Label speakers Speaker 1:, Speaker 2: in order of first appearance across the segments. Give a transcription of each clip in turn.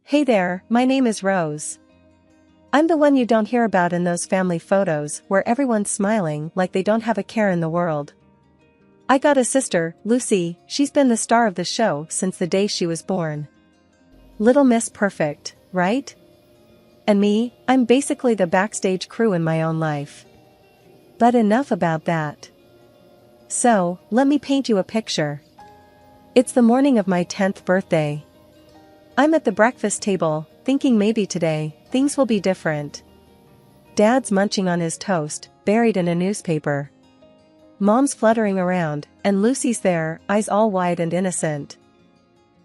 Speaker 1: Hey there, my name is Rose. I'm the one you don't hear about in those family photos where everyone's smiling like they don't have a care in the world. I got a sister, Lucy. She's been the star of the show since the day she was born. Little Miss Perfect, right? And me, I'm basically the backstage crew in my own life. But enough about that. So, let me paint you a picture. It's the morning of my 10th birthday. I'm at the breakfast table, thinking maybe today, things will be different. Dad's munching on his toast, buried in a newspaper. Mom's fluttering around, and Lucy's there, eyes all wide and innocent.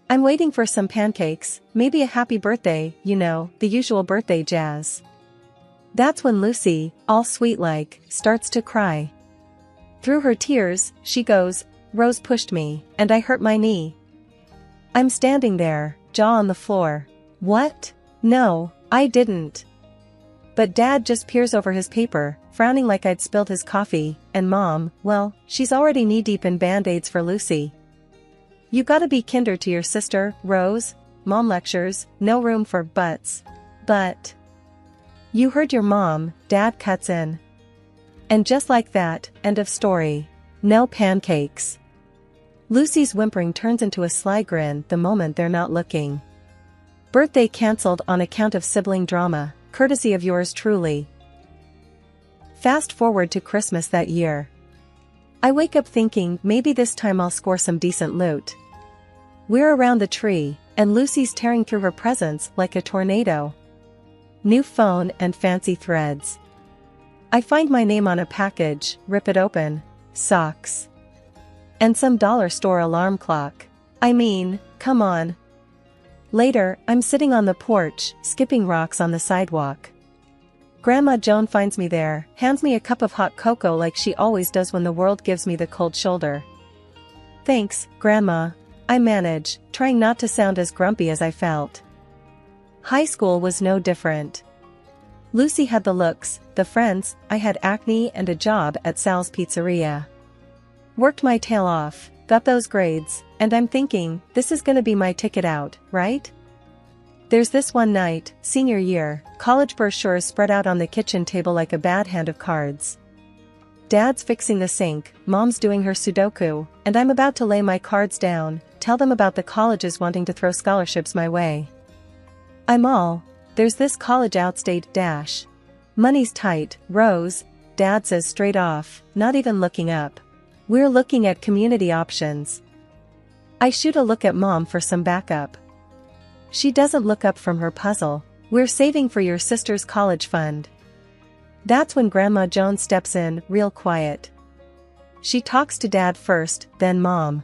Speaker 1: I'm waiting for some pancakes, maybe a happy birthday, the usual birthday jazz. That's when Lucy, all sweet-like, starts to cry. Through her tears, she goes, "Rose pushed me, and I hurt my knee." I'm standing there, jaw on the floor. What? No, I didn't. But Dad just peers over his paper, frowning like I'd spilled his coffee, and Mom, well, she's already knee-deep in Band-Aids for Lucy. "You gotta be kinder to your sister, Rose," Mom lectures, no room for buts. But you heard your mom, Dad cuts in. And just like that, end of story. No pancakes. Lucy's whimpering turns into a sly grin the moment they're not looking. Birthday cancelled on account of sibling drama, courtesy of yours truly. Fast forward to Christmas that year. I wake up thinking maybe this time I'll score some decent loot. We're around the tree, and Lucy's tearing through her presents like a tornado. New phone and fancy threads. I find my name on a package, rip it open. Socks. And some dollar store alarm clock. I mean, come on. Later, I'm sitting on the porch, skipping rocks on the sidewalk. Grandma Joan finds me there, hands me a cup of hot cocoa like she always does when the world gives me the cold shoulder. "Thanks, Grandma," I manage, trying not to sound as grumpy as I felt. High school was no different. Lucy had the looks, the friends, I had acne and a job at Sal's Pizzeria. Worked my tail off, got those grades, and I'm thinking, this is gonna be my ticket out, right? There's this one night, senior year, college brochures spread out on the kitchen table like a bad hand of cards. Dad's fixing the sink, Mom's doing her Sudoku, and I'm about to lay my cards down, tell them about the colleges wanting to throw scholarships my way. I'm all, "There's this college outstate dash. Money's tight, Rose," Dad says straight off, not even looking up. "We're looking at community options." I shoot a look at Mom for some backup. She doesn't look up from her puzzle. "We're saving for your sister's college fund." That's when Grandma Joan steps in, real quiet. She talks to Dad first, then Mom.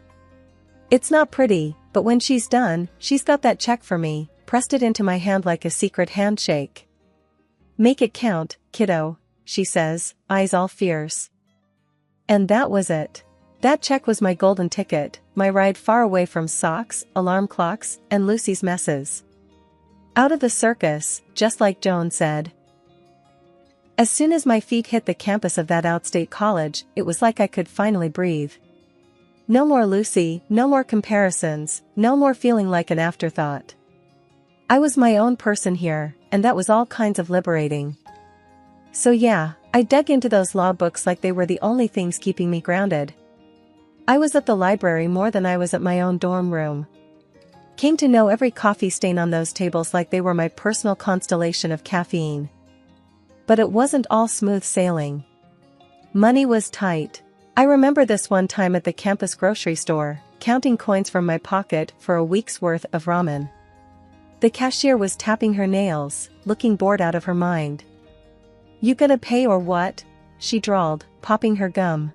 Speaker 1: It's not pretty, but when she's done, she's got that check for me, pressed it into my hand like a secret handshake. "Make it count, kiddo," she says, eyes all fierce. And that was it. That check was my golden ticket, my ride far away from socks, alarm clocks, and Lucy's messes. Out of the circus, just like Joan said. As soon as my feet hit the campus of that outstate college, it was like I could finally breathe. No more Lucy, no more comparisons, no more feeling like an afterthought. I was my own person here, and that was all kinds of liberating. So yeah, I dug into those law books like they were the only things keeping me grounded. I was at the library more than I was at my own dorm room. Came to know every coffee stain on those tables like they were my personal constellation of caffeine. But it wasn't all smooth sailing. Money was tight. I remember this one time at the campus grocery store, counting coins from my pocket for a week's worth of ramen. The cashier was tapping her nails, looking bored out of her mind. "You gonna pay or what?" she drawled, popping her gum.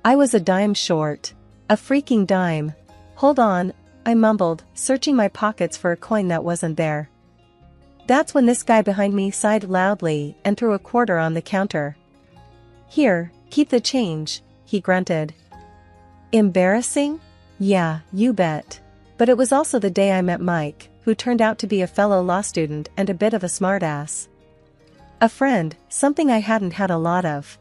Speaker 1: I was a dime short. A freaking dime. "Hold on," I mumbled, searching my pockets for a coin that wasn't there. That's when this guy behind me sighed loudly and threw a quarter on the counter. "Here, keep the change," he grunted. Embarrassing? Yeah, you bet. But it was also the day I met Mike, who turned out to be a fellow law student and a bit of a smartass. A friend, something I hadn't had a lot of.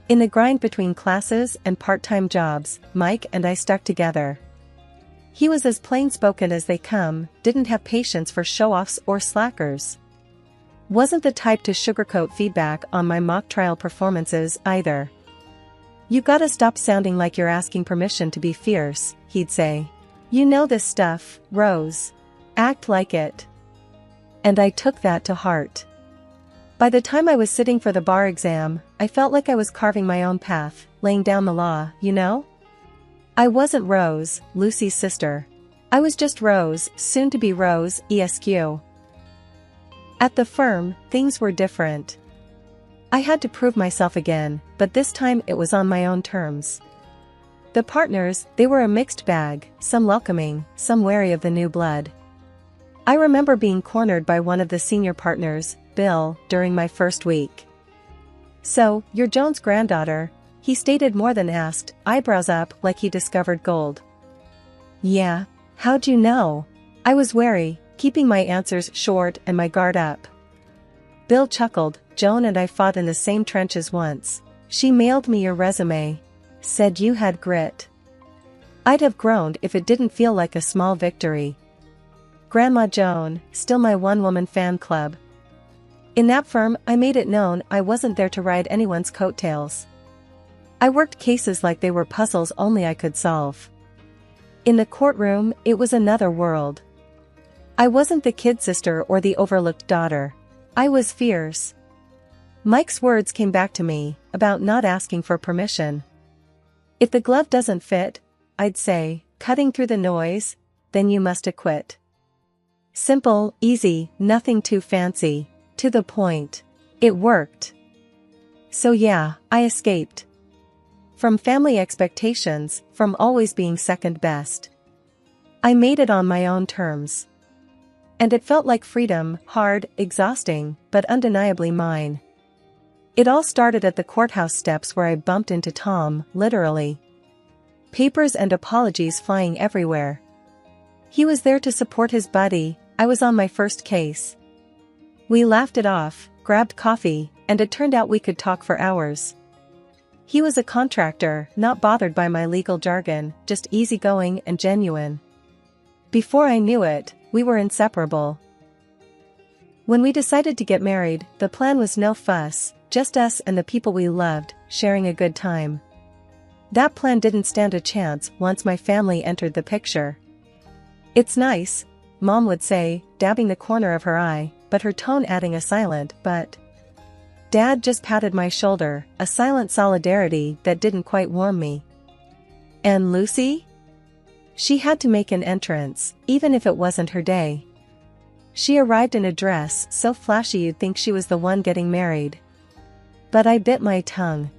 Speaker 1: In the grind between classes and part-time jobs, Mike and I stuck together. He was as plain-spoken as they come, didn't have patience for show-offs or slackers. Wasn't the type to sugarcoat feedback on my mock trial performances either. "You gotta stop sounding like you're asking permission to be fierce," he'd say. "You know this stuff, Rose. Act like it." And I took that to heart. By the time I was sitting for the bar exam, I felt like I was carving my own path, laying down the law, you know? I wasn't Rose, Lucy's sister. I was just Rose, soon to be Rose, ESQ. At the firm, things were different. I had to prove myself again, but this time it was on my own terms. The partners, they were a mixed bag, some welcoming, some wary of the new blood. I remember being cornered by one of the senior partners, Bill, during my first week. "So, you're Joan's granddaughter," he stated more than asked, eyebrows up like he discovered gold. "Yeah, how'd you know?" I was wary, keeping my answers short and my guard up. Bill chuckled. "Joan and I fought in the same trenches once. She mailed me your resume. Said you had grit." I'd have groaned if it didn't feel like a small victory. Grandma Joan, still my one-woman fan club. In that firm, I made it known I wasn't there to ride anyone's coattails. I worked cases like they were puzzles only I could solve. In the courtroom, it was another world. I wasn't the kid sister or the overlooked daughter. I was fierce. Mike's words came back to me, about not asking for permission. "If the glove doesn't fit," I'd say, cutting through the noise, "then you must acquit." Simple, easy, nothing too fancy, to the point. It worked. So yeah, I escaped. From family expectations, from always being second best. I made it on my own terms. And it felt like freedom, hard, exhausting, but undeniably mine. It all started at the courthouse steps where I bumped into Tom, literally. Papers and apologies flying everywhere. He was there to support his buddy. I was on my first case. We laughed it off, grabbed coffee, and it turned out we could talk for hours. He was a contractor, not bothered by my legal jargon, just easygoing and genuine. Before I knew it, we were inseparable. When we decided to get married, the plan was no fuss, just us and the people we loved, sharing a good time. That plan didn't stand a chance once my family entered the picture. "It's nice," Mom would say, dabbing the corner of her eye, but her tone adding a silent "but." Dad just patted my shoulder, a silent solidarity that didn't quite warm me. And Lucy? She had to make an entrance, even if it wasn't her day. She arrived in a dress so flashy you'd think she was the one getting married. But I bit my tongue.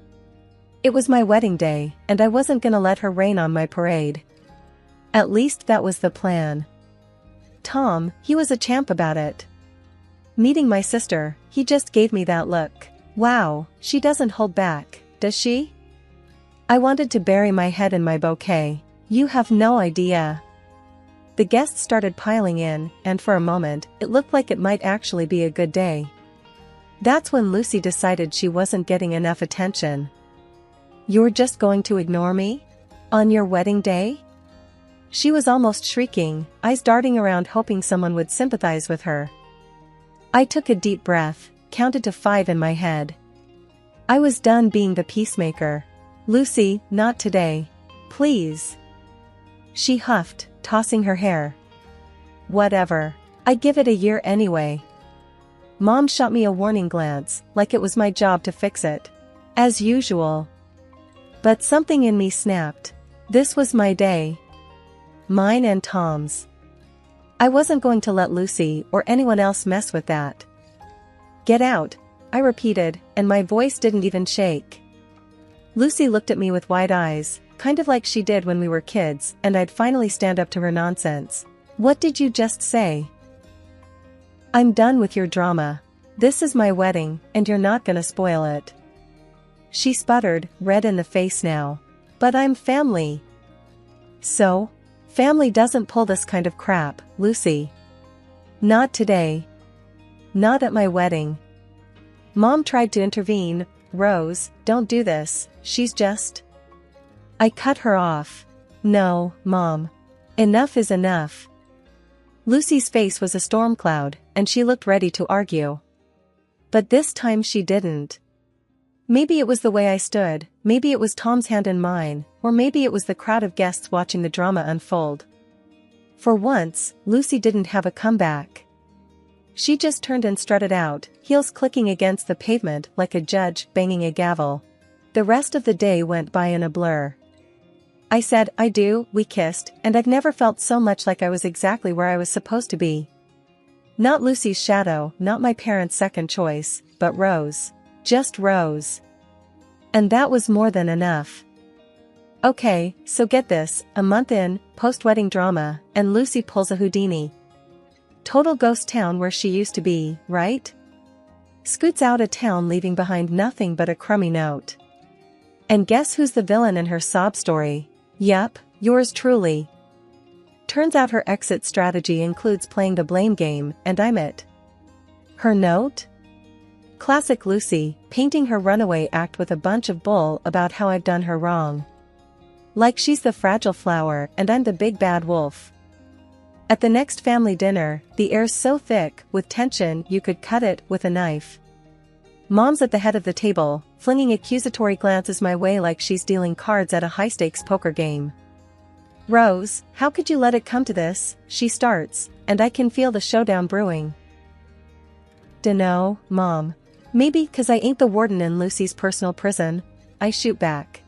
Speaker 1: It was my wedding day, and I wasn't gonna let her rain on my parade. At least that was the plan. Tom, he was a champ about it. Meeting my sister, he just gave me that look. Wow, she doesn't hold back, does she? I wanted to bury my head in my bouquet. You have no idea. The guests started piling in, and for a moment, it looked like it might actually be a good day. That's when Lucy decided she wasn't getting enough attention. "You're just going to ignore me? On your wedding day?" She was almost shrieking, eyes darting around hoping someone would sympathize with her. I took a deep breath, counted to 5 in my head. I was done being the peacemaker. "Lucy, not today. Please." She huffed, tossing her hair. "Whatever. I give it a year anyway." Mom shot me a warning glance, like it was my job to fix it. As usual. But something in me snapped. This was my day. Mine and Tom's. I wasn't going to let Lucy or anyone else mess with that. "Get out," I repeated, and my voice didn't even shake. Lucy looked at me with wide eyes, kind of like she did when we were kids, and I'd finally stand up to her nonsense. "What did you just say?" "I'm done with your drama. This is my wedding, and you're not gonna spoil it." She sputtered, red in the face now. "But I'm family." "So? Family doesn't pull this kind of crap, Lucy. Not today. Not at my wedding." Mom tried to intervene. "Rose, don't do this, she's just..." I cut her off. "No, Mom. Enough is enough. Lucy's face was a storm cloud, and she looked ready to argue. But this time she didn't. Maybe it was the way I stood, maybe it was Tom's hand in mine, or maybe it was the crowd of guests watching the drama unfold. For once, Lucy didn't have a comeback. She just turned and strutted out, heels clicking against the pavement like a judge banging a gavel. The rest of the day went by in a blur. I said, I do, we kissed, and I've never felt so much like I was exactly where I was supposed to be. Not Lucy's shadow, not my parents' second choice, but Rose. Just Rose. And that was more than enough. Okay, so get this, a month in, post-wedding drama, and Lucy pulls a Houdini. Total ghost town where she used to be, right? Scoots out of town leaving behind nothing but a crummy note. And guess who's the villain in her sob story? Yup, yours truly. Turns out her exit strategy includes playing the blame game, and I'm it. Her note? Classic Lucy, painting her runaway act with a bunch of bull about how I've done her wrong. Like she's the fragile flower and I'm the big bad wolf. At the next family dinner, the air's so thick with tension you could cut it with a knife. Mom's at the head of the table, flinging accusatory glances my way like she's dealing cards at a high-stakes poker game. Rose, how could you let it come to this? She starts, and I can feel the showdown brewing. Dunno, Mom. Maybe 'cause I ain't the warden in Lucy's personal prison, I shoot back.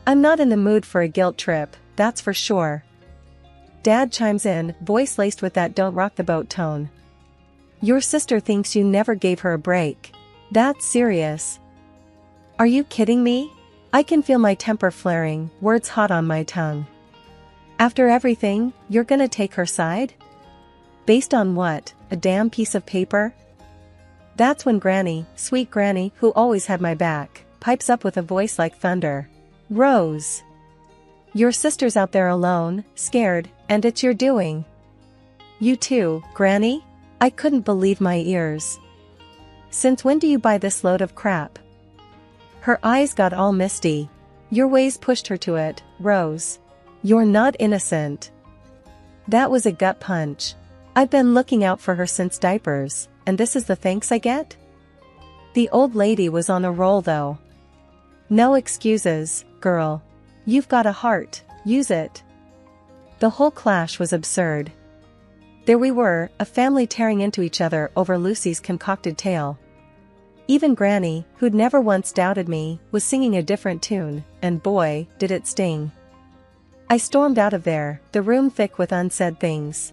Speaker 1: I'm not in the mood for a guilt trip, that's for sure. Dad chimes in, voice laced with that don't rock the boat tone. Your sister thinks you never gave her a break. That's serious. Are you kidding me? I can feel my temper flaring, words hot on my tongue. After everything, you're gonna take her side? Based on what, a damn piece of paper? That's when Granny, sweet Granny, who always had my back, pipes up with a voice like thunder. Rose. Your sister's out there alone, scared, and it's your doing. You too, Granny? I couldn't believe my ears. Since when do you buy this load of crap? Her eyes got all misty. Your ways pushed her to it, Rose. You're not innocent. That was a gut punch. I've been looking out for her since diapers, and this is the thanks I get? The old lady was on a roll though. No excuses, girl. You've got a heart, use it. The whole clash was absurd. There we were, a family tearing into each other over Lucy's concocted tale. Even Granny, who'd never once doubted me, was singing a different tune, and boy, did it sting. I stormed out of there, the room thick with unsaid things.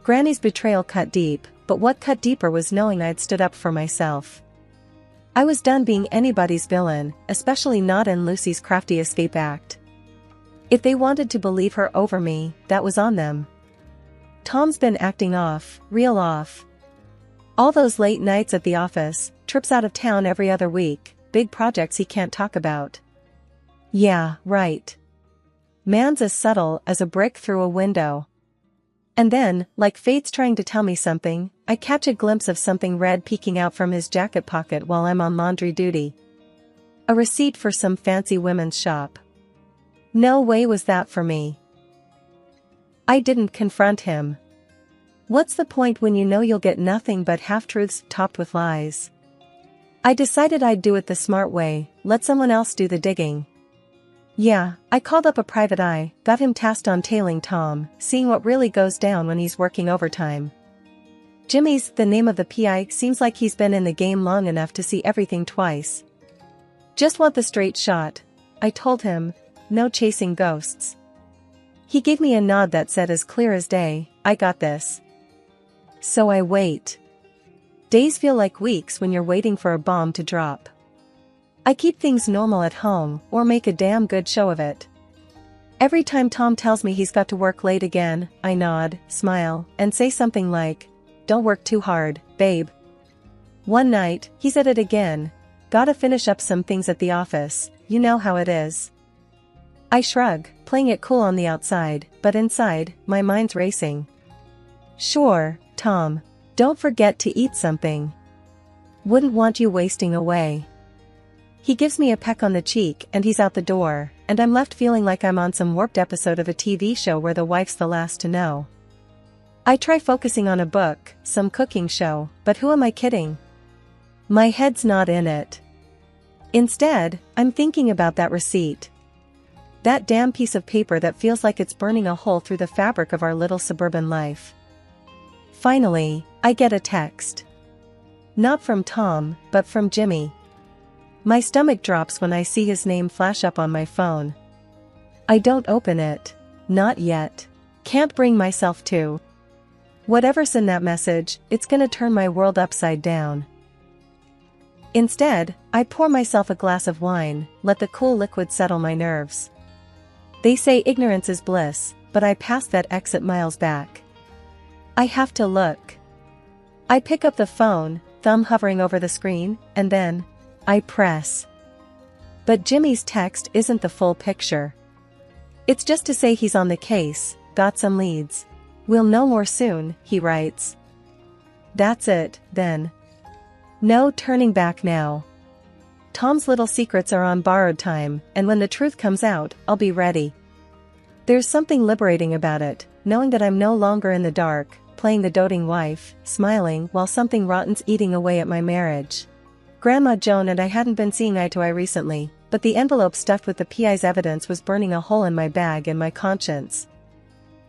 Speaker 1: Granny's betrayal cut deep, but what cut deeper was knowing I'd stood up for myself. I was done being anybody's villain, especially not in Lucy's crafty escape act. If they wanted to believe her over me, that was on them. Tom's been acting off, real off. All those late nights at the office, trips out of town every other week, big projects he can't talk about. Yeah, right. Man's as subtle as a brick through a window. And then, like fate's trying to tell me something, I catch a glimpse of something red peeking out from his jacket pocket while I'm on laundry duty. A receipt for some fancy women's shop. No way was that for me. I didn't confront him. What's the point when you know you'll get nothing but half-truths topped with lies? I decided I'd do it the smart way, let someone else do the digging. Yeah, I called up a private eye, got him tasked on tailing Tom, seeing what really goes down when he's working overtime. Jimmy's the name of the PI, seems like he's been in the game long enough to see everything twice. Just want the straight shot, I told him, no chasing ghosts. He gave me a nod that said as clear as day, I got this. So I wait. Days feel like weeks when you're waiting for a bomb to drop. I keep things normal at home, or make a damn good show of it. Every time Tom tells me he's got to work late again, I nod, smile, and say something like, don't work too hard, babe. One night, he's at it again. Gotta finish up some things at the office, you know how it is. I shrug, playing it cool on the outside, but inside, my mind's racing. Sure, Tom. Don't forget to eat something. Wouldn't want you wasting away. He gives me a peck on the cheek and he's out the door, and I'm left feeling like I'm on some warped episode of a TV show where the wife's the last to know. I try focusing on a book, some cooking show, but who am I kidding? My head's not in it. Instead, I'm thinking about that receipt. That damn piece of paper that feels like it's burning a hole through the fabric of our little suburban life. Finally, I get a text. Not from Tom, but from Jimmy. My stomach drops when I see his name flash up on my phone. I don't open it. Not yet. Can't bring myself to. Whatever's in that message, it's gonna turn my world upside down. Instead, I pour myself a glass of wine, let the cool liquid settle my nerves. They say ignorance is bliss, but I pass that exit miles back. I have to look. I pick up the phone, thumb hovering over the screen, and then I press. But Jimmy's text isn't the full picture. It's just to say he's on the case, got some leads. We'll know more soon, he writes. That's it, then. No turning back now. Tom's little secrets are on borrowed time, and when the truth comes out, I'll be ready. There's something liberating about it, knowing that I'm no longer in the dark, playing the doting wife, smiling while something rotten's eating away at my marriage. Grandma Joan and I hadn't been seeing eye to eye recently, but the envelope stuffed with the PI's evidence was burning a hole in my bag and my conscience.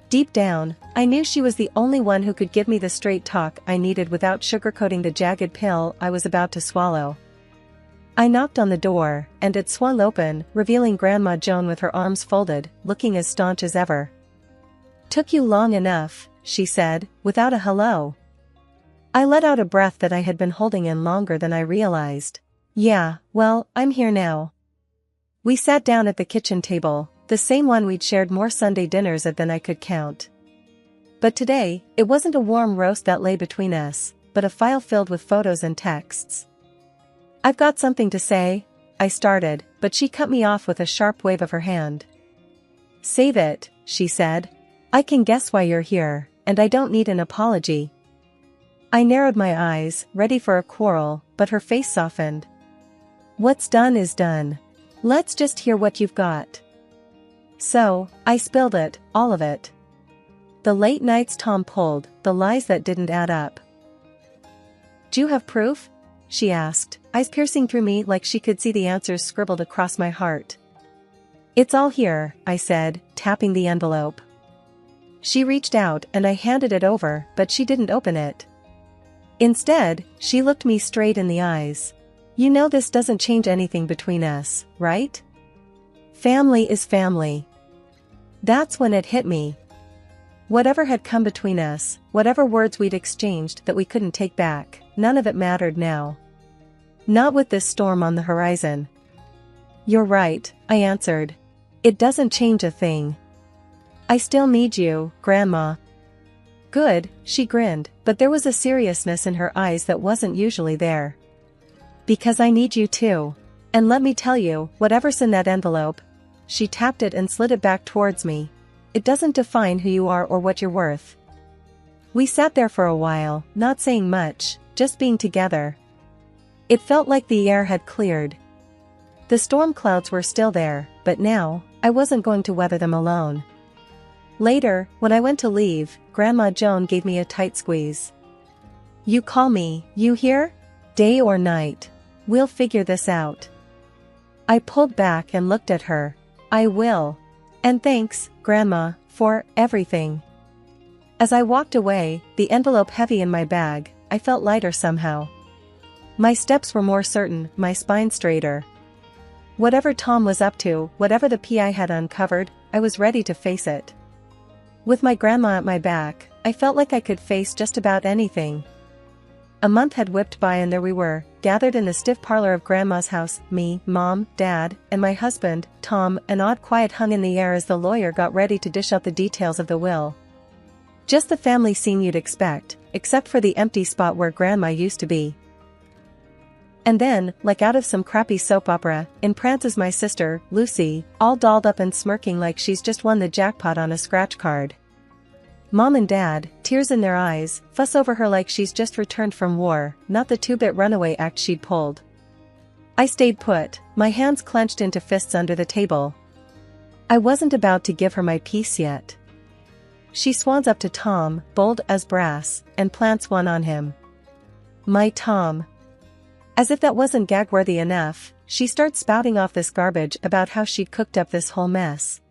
Speaker 1: Deep down, I knew she was the only one who could give me the straight talk I needed without sugarcoating the jagged pill I was about to swallow. I knocked on the door, and it swung open, revealing Grandma Joan with her arms folded, looking as staunch as ever. "Took you long enough," she said, without a hello. I let out a breath that I had been holding in longer than I realized. "Yeah, well, I'm here now." We sat down at the kitchen table, the same one we'd shared more Sunday dinners at than I could count. But today, it wasn't a warm roast that lay between us, but a file filled with photos and texts. "I've got something to say," I started, but she cut me off with a sharp wave of her hand. "Save it," she said. "I can guess why you're here, and I don't need an apology." I narrowed my eyes, ready for a quarrel, but her face softened. "What's done is done. Let's just hear what you've got." So, I spilled it, all of it. The late nights Tom pulled, the lies that didn't add up. "Do you have proof?" she asked, eyes piercing through me like she could see the answers scribbled across my heart. "It's all here," I said, tapping the envelope. She reached out and I handed it over, but she didn't open it. Instead, she looked me straight in the eyes. "You know this doesn't change anything between us, right? Family is family." That's when it hit me. Whatever had come between us, whatever words we'd exchanged that we couldn't take back, none of it mattered now. Not with this storm on the horizon. "You're right," I answered. "It doesn't change a thing. I still need you, Grandma." "Good," she grinned, but there was a seriousness in her eyes that wasn't usually there. "Because I need you too. And let me tell you, whatever's in that envelope," she tapped it and slid it back towards me, "it doesn't define who you are or what you're worth." We sat there for a while, not saying much, just being together. It felt like the air had cleared. The storm clouds were still there, but now, I wasn't going to weather them alone. Later, when I went to leave, Grandma Joan gave me a tight squeeze. "You call me, you hear? Day or night. We'll figure this out." I pulled back and looked at her. "I will. And thanks, Grandma, for everything." As I walked away, the envelope heavy in my bag, I felt lighter somehow. My steps were more certain, my spine straighter. Whatever Tom was up to, whatever the PI had uncovered, I was ready to face it. With my grandma at my back, I felt like I could face just about anything. A month had whipped by and there we were, gathered in the stiff parlor of Grandma's house, me, Mom, Dad, and my husband, Tom. An odd quiet hung in the air as the lawyer got ready to dish out the details of the will. Just the family scene you'd expect, except for the empty spot where Grandma used to be. And then, like out of some crappy soap opera, in prances my sister, Lucy, all dolled up and smirking like she's just won the jackpot on a scratch card. Mom and Dad, tears in their eyes, fuss over her like she's just returned from war, not the two-bit runaway act she'd pulled. I stayed put, my hands clenched into fists under the table. I wasn't about to give her my piece yet. She swans up to Tom, bold as brass, and plants one on him. My Tom. As if that wasn't gag-worthy enough, she starts spouting off this garbage about how she'd cooked up this whole mess.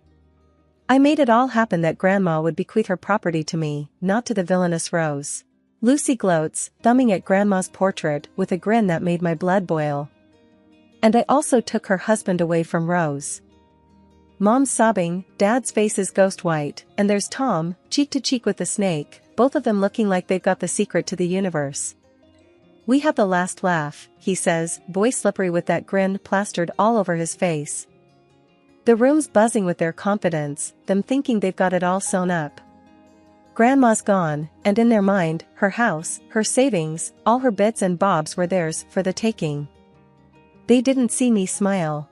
Speaker 1: I made it all happen that Grandma would bequeath her property to me, not to the villainous Rose. Lucy gloats, thumbing at Grandma's portrait with a grin that made my blood boil. And I also took her husband away from Rose. Mom's sobbing, Dad's face is ghost white, and there's Tom, cheek to cheek with the snake, both of them looking like they've got the secret to the universe. We have the last laugh, he says, voice slippery with that grin plastered all over his face. The room's buzzing with their confidence, them thinking they've got it all sewn up. Grandma's gone, and in their mind, her house, her savings, all her bits and bobs were theirs for the taking. They didn't see me smile.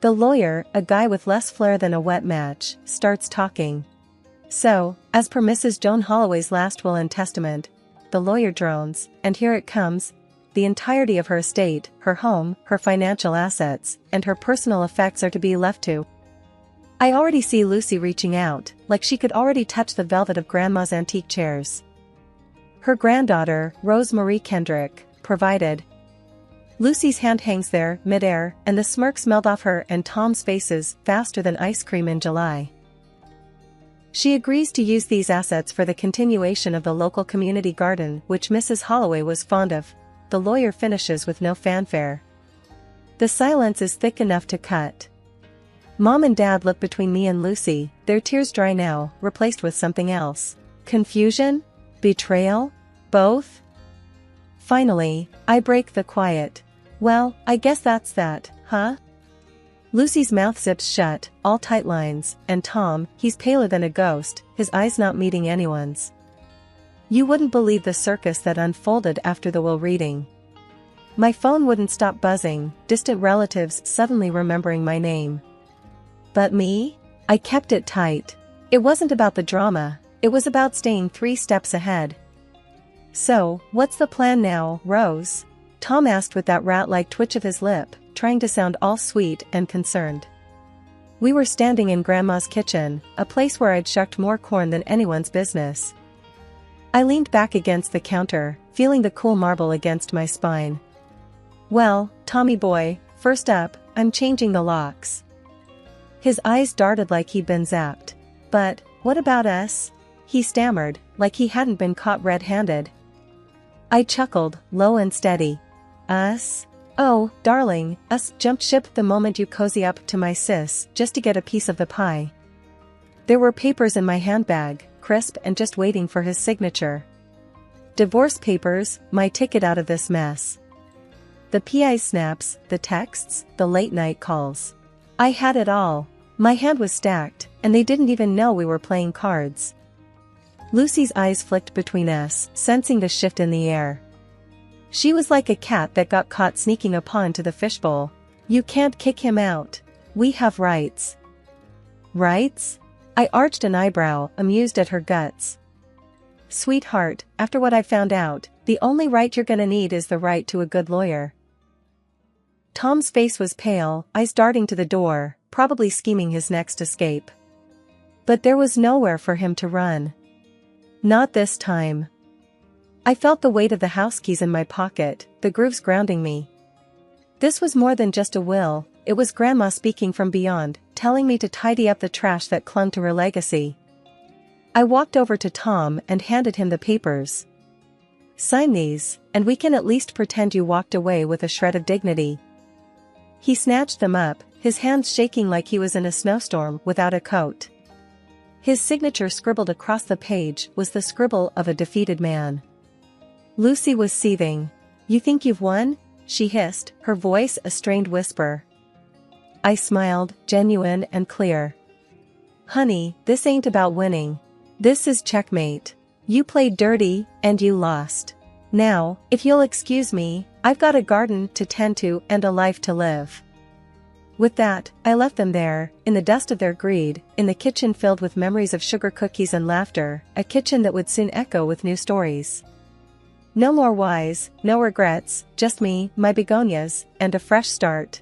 Speaker 1: The lawyer, a guy with less flair than a wet match, starts talking. So, as per Mrs. Joan Holloway's last will and testament, the lawyer drones, and here it comes, the entirety of her estate, her home, her financial assets, and her personal effects are to be left to. I already see Lucy reaching out, like she could already touch the velvet of Grandma's antique chairs. Her granddaughter, Rose Marie Kendrick, provided. Lucy's hand hangs there, midair, and the smirks melt off her and Tom's faces faster than ice cream in July. She agrees to use these assets for the continuation of the local community garden which Mrs. Holloway was fond of. The lawyer finishes with no fanfare. The silence is thick enough to cut. Mom and Dad look between me and Lucy, their tears dry now, replaced with something else. Confusion? Betrayal? Both? Finally, I break the quiet. Well, I guess that's that, huh? Lucy's mouth zips shut, all tight lines, and Tom, he's paler than a ghost, his eyes not meeting anyone's. You wouldn't believe the circus that unfolded after the will reading. My phone wouldn't stop buzzing, distant relatives suddenly remembering my name. But me? I kept it tight. It wasn't about the drama, it was about staying 3 steps ahead. So, what's the plan now, Rose? Tom asked with that rat-like twitch of his lip, trying to sound all sweet and concerned. We were standing in Grandma's kitchen, a place where I'd shucked more corn than anyone's business. I leaned back against the counter, feeling the cool marble against my spine. Well, Tommy boy, first up, I'm changing the locks. His eyes darted like he'd been zapped. But, what about us? He stammered, like he hadn't been caught red-handed. I chuckled, low and steady. Us? Oh, darling, us jumped ship the moment you cozy up to my sis, just to get a piece of the pie. There were papers in my handbag, crisp and just waiting for his signature. Divorce papers, my ticket out of this mess. The PI snaps, the texts, the late-night calls. I had it all. My hand was stacked, and they didn't even know we were playing cards. Lucy's eyes flicked between us, sensing the shift in the air. She was like a cat that got caught sneaking a paw into the fishbowl. You can't kick him out. We have rights. Rights? I arched an eyebrow, amused at her guts. Sweetheart, after what I found out, the only right you're gonna need is the right to a good lawyer. Tom's face was pale, eyes darting to the door, probably scheming his next escape. But there was nowhere for him to run. Not this time. I felt the weight of the house keys in my pocket, the grooves grounding me. This was more than just a will, it was Grandma speaking from beyond, telling me to tidy up the trash that clung to her legacy. I walked over to Tom and handed him the papers. Sign these, and we can at least pretend you walked away with a shred of dignity. He snatched them up, his hands shaking like he was in a snowstorm without a coat. His signature scribbled across the page was the scribble of a defeated man. Lucy was seething. You think you've won? She hissed, her voice a strained whisper. I smiled, genuine and clear. Honey, this ain't about winning. This is checkmate. You played dirty, and you lost. Now, if you'll excuse me, I've got a garden to tend to and a life to live. With that, I left them there, in the dust of their greed, in the kitchen filled with memories of sugar cookies and laughter, a kitchen that would soon echo with new stories. No more whys, no regrets, just me, my begonias, and a fresh start.